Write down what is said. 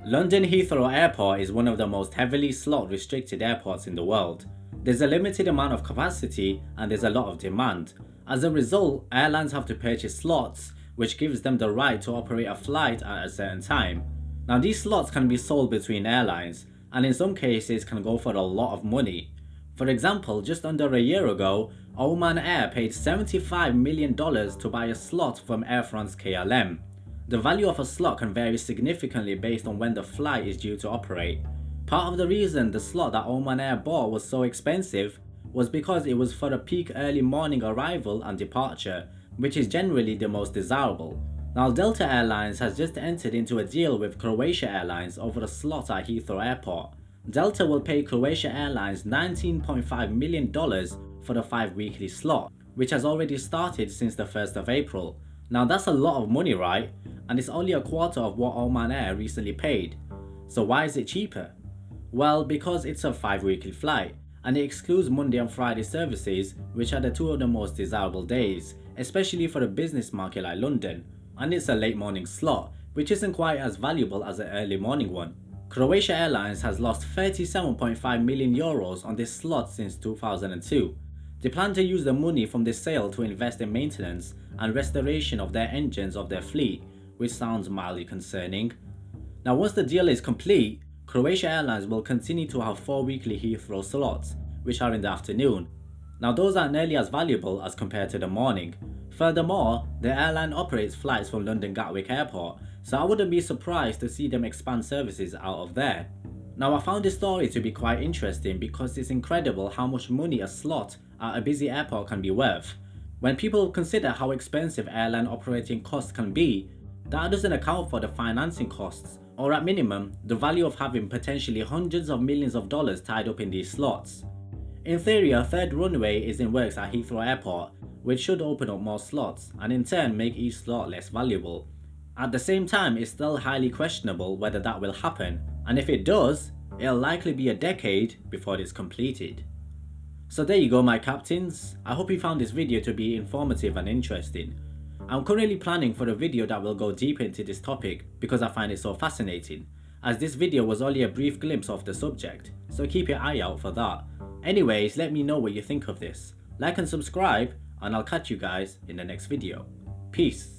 London Heathrow Airport is one of the most heavily slot restricted airports in the world. There's a limited amount of capacity and there's a lot of demand. As a result, airlines have to purchase slots, which gives them the right to operate a flight at a certain time. Now these slots can be sold between airlines and in some cases can go for a lot of money. For example, just under a year ago, Oman Air paid $75 million to buy a slot from Air France KLM. The value of a slot can vary significantly based on when the flight is due to operate. Part of the reason the slot that Oman Air bought was so expensive was because it was for a peak early morning arrival and departure, which is generally the most desirable. Now Delta Airlines has just entered into a deal with Croatia Airlines over a slot at Heathrow Airport. Delta will pay Croatia Airlines $19.5 million for the 5-weekly slot, which has already started since the 1st of April. Now that's a lot of money, right? And it's only a quarter of what Oman Air recently paid. So why is it cheaper? Well, because it's a 5-weekly flight, and it excludes Monday and Friday services, which are the two of the most desirable days, especially for a business market like London, and it's a late morning slot, which isn't quite as valuable as an early morning one. Croatia Airlines has lost €37.5 million on this slot since 2002. They plan to use the money from this sale to invest in maintenance and restoration of their engines of their fleet, which sounds mildly concerning. Now once the deal is complete, Croatia Airlines will continue to have 4 weekly Heathrow slots, which are in the afternoon. Now those aren't nearly as valuable as compared to the morning. Furthermore, the airline operates flights from London Gatwick Airport, so I wouldn't be surprised to see them expand services out of there. Now I found this story to be quite interesting because it's incredible how much money a slot at a busy airport can be worth. When people consider how expensive airline operating costs can be, that doesn't account for the financing costs, or at minimum, the value of having potentially hundreds of millions of dollars tied up in these slots. In theory, a third runway is in works at Heathrow Airport, which should open up more slots and in turn make each slot less valuable. At the same time, it's still highly questionable whether that will happen, and if it does, it'll likely be a decade before it's completed. So there you go, my captains. I hope you found this video to be informative and interesting. I'm currently planning for a video that will go deep into this topic because I find it so fascinating, as this video was only a brief glimpse of the subject, so keep your eye out for that. Anyways, let me know what you think of this. Like and subscribe, and I'll catch you guys in the next video. Peace.